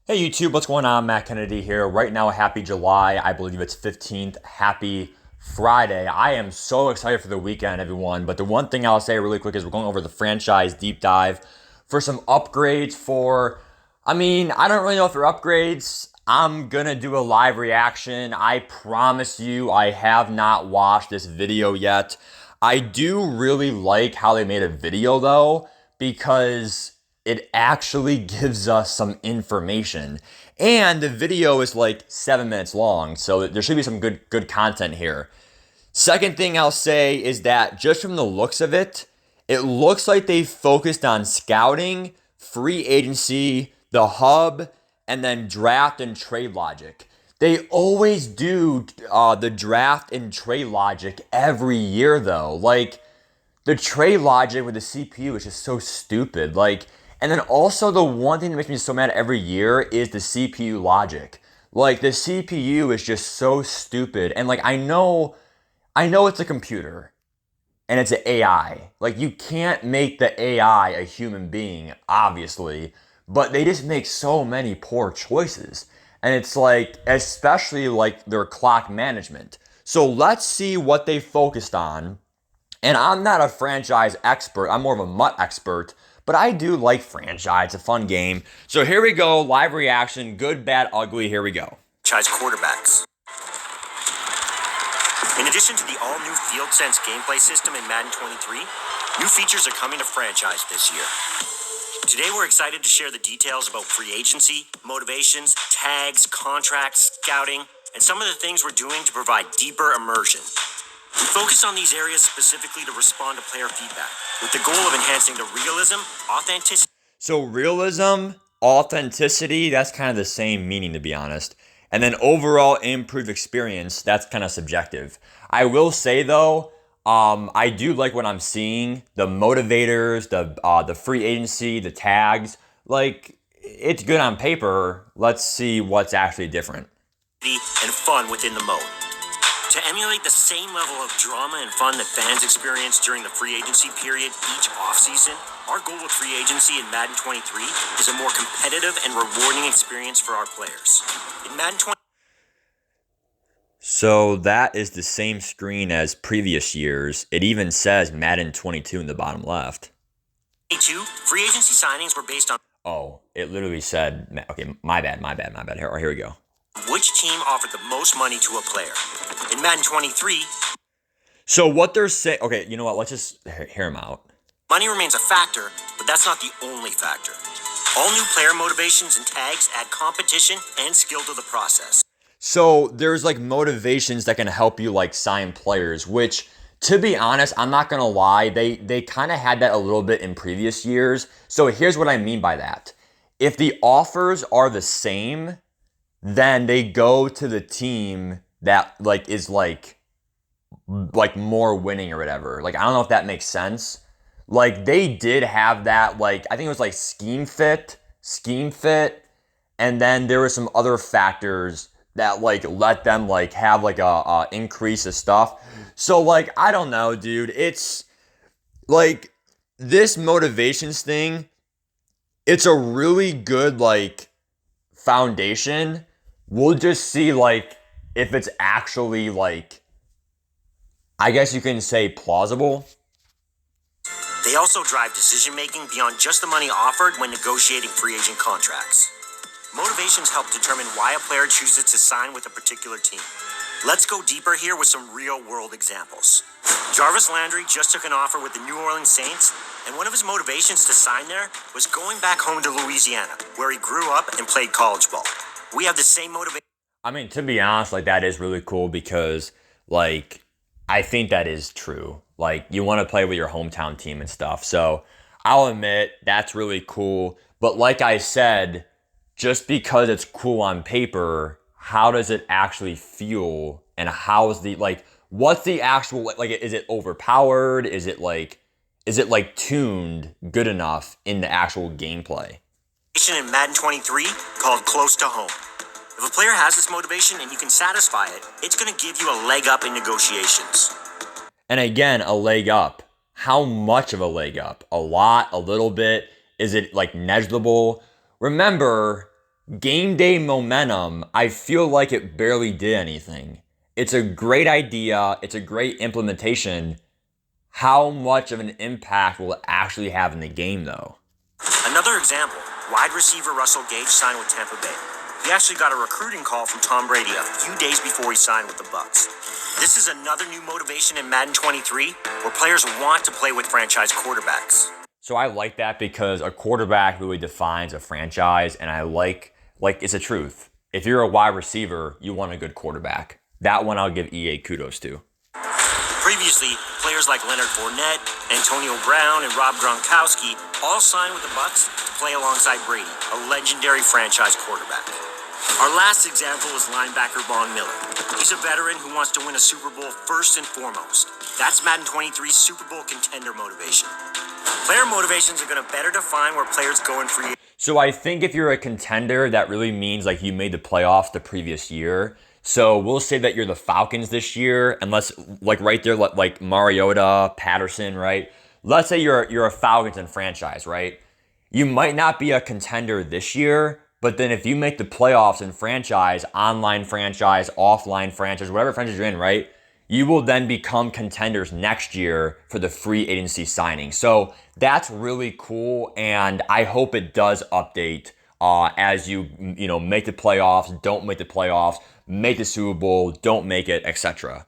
Hey YouTube, what's going on? Matt Kennedy here. Right now, happy July. I believe it's 15th. Happy Friday. I am so excited for the weekend, everyone. But the one thing I'll say really quick is we're going over the franchise deep dive for some upgrades I don't really know if they're upgrades. I'm gonna do a live reaction. I promise you, I have not watched this video yet. I do really like how they made a video though, because it actually gives us some information. And the video is like 7 minutes long, so there should be some good content here. Second thing I'll say is that just from the looks of it, it looks like they focused on scouting, free agency, the hub, and then draft and trade logic. They always do the draft and trade logic every year though. Like, the trade logic with the CPU is just so stupid. And then also the one thing that makes me so mad every year is the CPU logic. Like, the CPU is just so stupid. And I know it's a computer and it's an AI. Like, you can't make the AI a human being, obviously, but they just make so many poor choices. And it's like, especially like their clock management. So let's see what they focused on. And I'm not a franchise expert, I'm more of a MUT expert, but I do like franchise. It's a fun game. So here we go, live reaction, good, bad, ugly, here we go. Franchise quarterbacks. In addition to the all-new Field Sense gameplay system in Madden 23, new features are coming to franchise this year. Today we're excited to share the details about free agency, motivations, tags, contracts, scouting, and some of the things we're doing to provide deeper immersion. We focus on these areas specifically to respond to player feedback, with the goal of enhancing the realism, authenticity. So realism, authenticity, that's kind of the same meaning, to be honest. And then overall improved experience, that's kind of subjective. I will say though, I do like what I'm seeing. The motivators, the free agency, the tags, like, it's good on paper. Let's see what's actually different. And fun within the mode. To emulate the same level of drama and fun that fans experience during the free agency period each offseason, our goal with free agency in Madden 23 is a more competitive and rewarding experience for our players. In Madden 20. So that is the same screen as previous years. It even says Madden 22 in the bottom left. Free agency signings were based on. Oh, it literally said, okay, my bad. Here we go. Which team offered the most money to a player. In Madden 23. So what they're saying, okay, you know what? Let's just hear them out. Money remains a factor, but that's not the only factor. All new player motivations and tags add competition and skill to the process. So there's like motivations that can help you like sign players, which, to be honest, I'm not gonna lie, they kind of had that a little bit in previous years. So here's what I mean by that. If the offers are the same, then they go to the team that is more winning or whatever. Like, I don't know if that makes sense. Like, they did have that, like, I think it was like scheme fit, and then there were some other factors that like let them like have like a increase of stuff. So like, I don't know, dude. It's like this motivations thing, it's a really good like foundation. We'll just see like if it's actually like, I guess you can say, plausible. They also drive decision-making beyond just the money offered when negotiating free agent contracts. Motivations help determine why a player chooses to sign with a particular team. Let's go deeper here with some real-world examples. Jarvis Landry just took an offer with the New Orleans Saints, and one of his motivations to sign there was going back home to Louisiana, where he grew up and played college ball. We have the same motivation. I mean, to be honest, like, that is really cool because, like, I think that is true. Like, you want to play with your hometown team and stuff. So I'll admit that's really cool. But like I said, just because it's cool on paper, how does it actually feel? And how is what's the actual, like, is it overpowered? Is it tuned good enough in the actual gameplay? In Madden 23 called Close to Home. If a player has this motivation and you can satisfy it, it's going to give you a leg up in negotiations. And again, a leg up. How much of a leg up? A lot? A little bit? Is it like negligible? Remember, Game day momentum, I feel like it barely did anything. It's a great idea, it's a great implementation. How much of an impact will it actually have in the game, though? Another example, wide receiver Russell Gage signed with Tampa Bay. He actually got a recruiting call from Tom Brady a few days before he signed with the Bucs. This is another new motivation in Madden 23 where players want to play with franchise quarterbacks. So I like that because a quarterback really defines a franchise, and I like it's a truth. If you're a wide receiver, you want a good quarterback. That one I'll give EA kudos to. Previously, players like Leonard Fournette, Antonio Brown, and Rob Gronkowski all signed with the Bucs to play alongside Brady, a legendary franchise quarterback. Our last example is linebacker Von Miller. He's a veteran who wants to win a Super Bowl first and foremost. That's Madden 23's Super Bowl contender motivation. Player motivations are going to better define where players go in free. So I think if you're a contender, that really means like you made the playoffs the previous year. So we'll say that you're the Falcons this year, unless like right there, like Mariota, Patterson, right? Let's say you're a Falcons in franchise, right? You might not be a contender this year, but then if you make the playoffs in franchise, online franchise, offline franchise, whatever franchise you're in, right? You will then become contenders next year for the free agency signing. So that's really cool, and I hope it does update as you make the playoffs, don't make the playoffs, make the Super Bowl, don't make it, etc.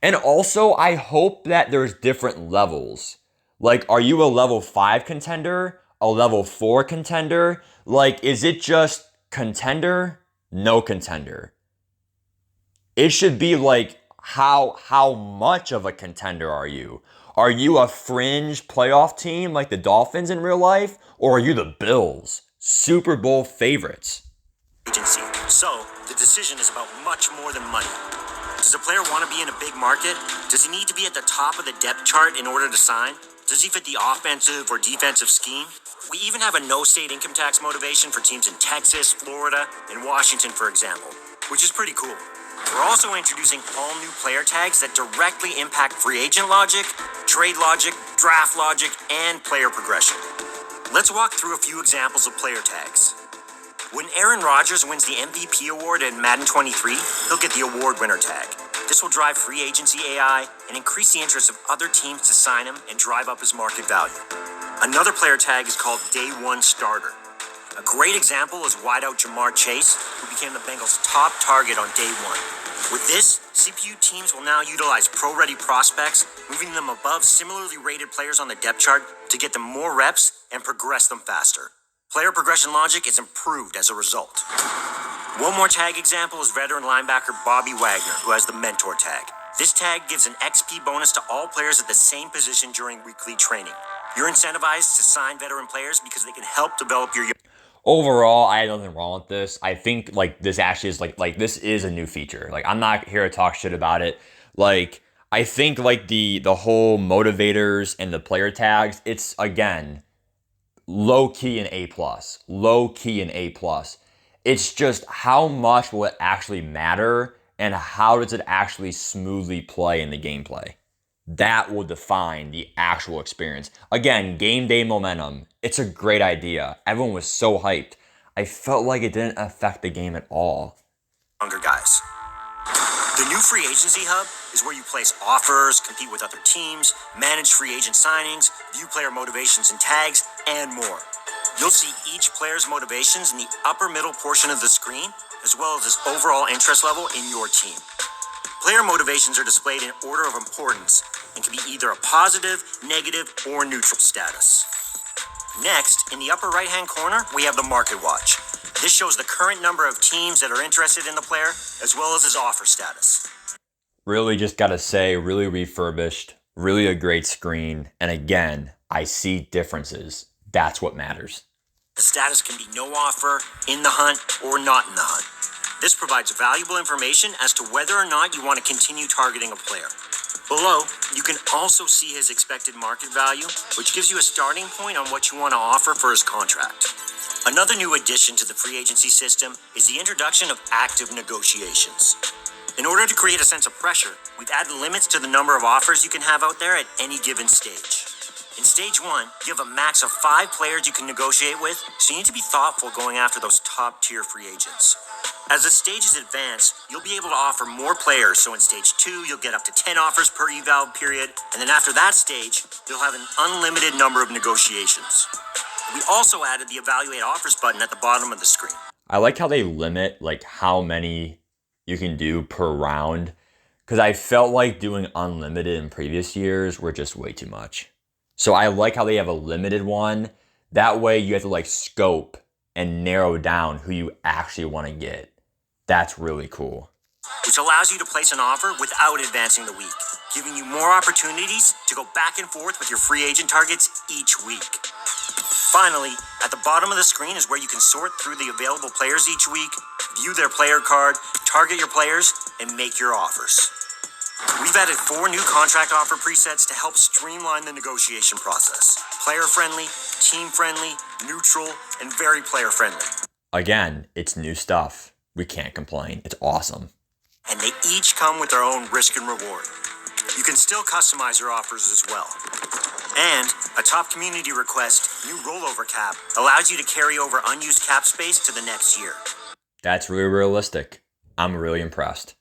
And also, I hope that there's different levels. Like, are you a level 5 contender? A level 4 contender? Like, is it just contender? No contender. It should be like, how much of a contender are you? Are you a fringe playoff team like the Dolphins in real life? Or are you the Bills, Super Bowl favorites? Agency. So, the decision is about much more than money. Does a player want to be in a big market? Does he need to be at the top of the depth chart in order to sign? Does he fit the offensive or defensive scheme? We even have a no-state income tax motivation for teams in Texas, Florida, and Washington, for example, which is pretty cool. We're also introducing all new player tags that directly impact free agent logic, trade logic, draft logic, and player progression. Let's walk through a few examples of player tags. When Aaron Rodgers wins the MVP award in Madden 23, he'll get the award winner tag. This will drive free agency AI and increase the interest of other teams to sign him and drive up his market value. Another player tag is called Day 1 Starter. A great example is wideout Jamar Chase, who became the Bengals' top target on Day 1. With this, CPU teams will now utilize pro-ready prospects, moving them above similarly rated players on the depth chart to get them more reps and progress them faster. Player progression logic is improved as a result. One more tag example is veteran linebacker Bobby Wagner, who has the mentor tag. This tag gives an XP bonus to all players at the same position during weekly training. You're incentivized to sign veteran players because they can help develop your... Overall, I had nothing wrong with this. I think like this actually is like this is a new feature. Like, I'm not here to talk shit about it. Like, I think like the whole motivators and the player tags, it's again low key an A+. Low key an A+. It's just how much will it actually matter and how does it actually smoothly play in the gameplay? That will define the actual experience. Again, game day momentum. It's a great idea. Everyone was so hyped. I felt like it didn't affect the game at all. Younger guys. The new free agency hub is where you place offers, compete with other teams, manage free agent signings, view player motivations and tags, and more. You'll see each player's motivations in the upper middle portion of the screen, as well as his overall interest level in your team. Player motivations are displayed in order of importance and can be either a positive, negative, or neutral status. Next, in the upper right-hand corner, we have the Market Watch. This shows the current number of teams that are interested in the player, as well as his offer status. Really just gotta say, really refurbished, really a great screen, and again, I see differences. That's what matters. The status can be no offer, in the hunt, or not in the hunt. This provides valuable information as to whether or not you want to continue targeting a player. Below, you can also see his expected market value, which gives you a starting point on what you want to offer for his contract. Another new addition to the free agency system is the introduction of active negotiations. In order to create a sense of pressure, we've added limits to the number of offers you can have out there at any given stage. In Stage 1, you have a max of 5 players you can negotiate with, so you need to be thoughtful going after those top-tier free agents. As the stages advance, you'll be able to offer more players, so in Stage 2, you'll get up to 10 offers per eval period, and then after that stage, you'll have an unlimited number of negotiations. We also added the Evaluate Offers button at the bottom of the screen. I like how they limit like how many you can do per round, because I felt like doing unlimited in previous years were just way too much. So I like how they have a limited one. That way you have to like scope and narrow down who you actually want to get. That's really cool. Which allows you to place an offer without advancing the week, giving you more opportunities to go back and forth with your free agent targets each week. Finally, at the bottom of the screen is where you can sort through the available players each week, view their player card, target your players, and make your offers. We've added 4 new contract offer presets to help streamline the negotiation process. Player-friendly, team-friendly, neutral, and very player-friendly. Again, it's new stuff. We can't complain. It's awesome. And they each come with their own risk and reward. You can still customize your offers as well. And a top community request, new rollover cap, allows you to carry over unused cap space to the next year. That's really realistic. I'm really impressed.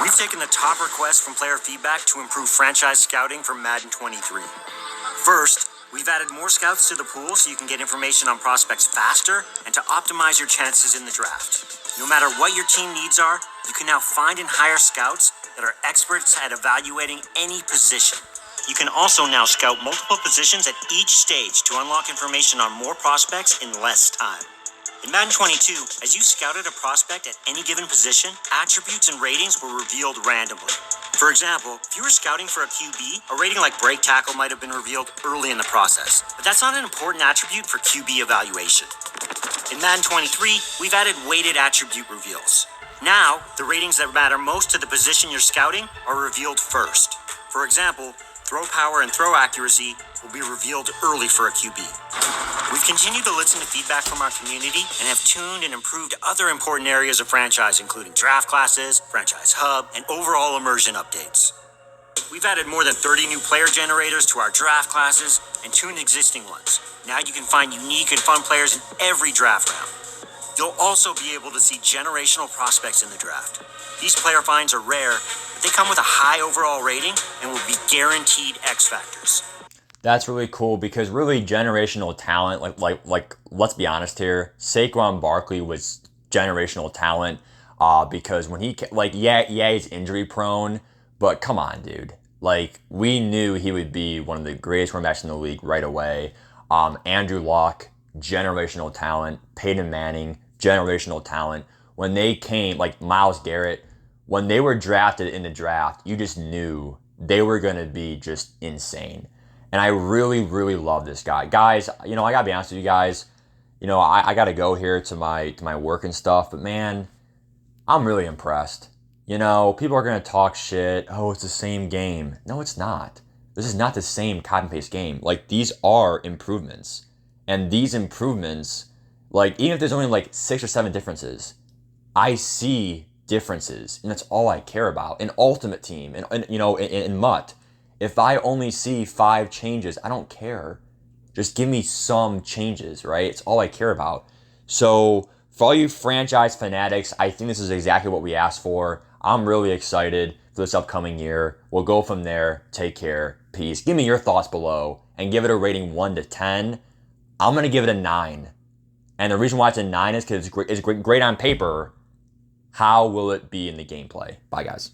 We've taken the top requests from player feedback to improve franchise scouting for Madden 23. First, we've added more scouts to the pool so you can get information on prospects faster and to optimize your chances in the draft. No matter what your team needs are, you can now find and hire scouts that are experts at evaluating any position. You can also now scout multiple positions at each stage to unlock information on more prospects in less time. In Madden 22, as you scouted a prospect at any given position, attributes and ratings were revealed randomly. For example, if you were scouting for a QB, a rating like break tackle might have been revealed early in the process, but that's not an important attribute for QB evaluation. In Madden 23, we've added weighted attribute reveals. Now, the ratings that matter most to the position you're scouting are revealed first. For example, throw power and throw accuracy will be revealed early for a QB. We've continued to listen to feedback from our community and have tuned and improved other important areas of franchise, including draft classes, franchise hub, and overall immersion updates. We've added more than 30 new player generators to our draft classes and tuned existing ones. Now you can find unique and fun players in every draft round. You'll also be able to see generational prospects in the draft. These player finds are rare, but they come with a high overall rating and will be guaranteed X factors. That's really cool because really generational talent, like let's be honest here, Saquon Barkley was generational talent because when he, he's injury prone, but come on, dude. Like, we knew he would be one of the greatest running backs in the league right away. Andrew Luck, generational talent. Peyton Manning, generational talent. When they came, like Myles Garrett, when they were drafted in the draft, you just knew they were going to be just insane. And I really, really love this guy. Guys, I got to be honest with you guys. I got to go here to my work and stuff. But, man, I'm really impressed. People are going to talk shit. Oh, it's the same game. No, it's not. This is not the same copy and paste game. Like, these are improvements. And these improvements, like, even if there's only 6 or 7 differences, I see differences. And that's all I care about. In Ultimate Team, in MUT. If I only see 5 changes, I don't care. Just give me some changes, right? It's all I care about. So for all you franchise fanatics, I think this is exactly what we asked for. I'm really excited for this upcoming year. We'll go from there. Take care. Peace. Give me your thoughts below and give it a rating 1 to 10. I'm going to give it a 9. And the reason why it's a 9 is because it's great on paper. How will it be in the gameplay? Bye, guys.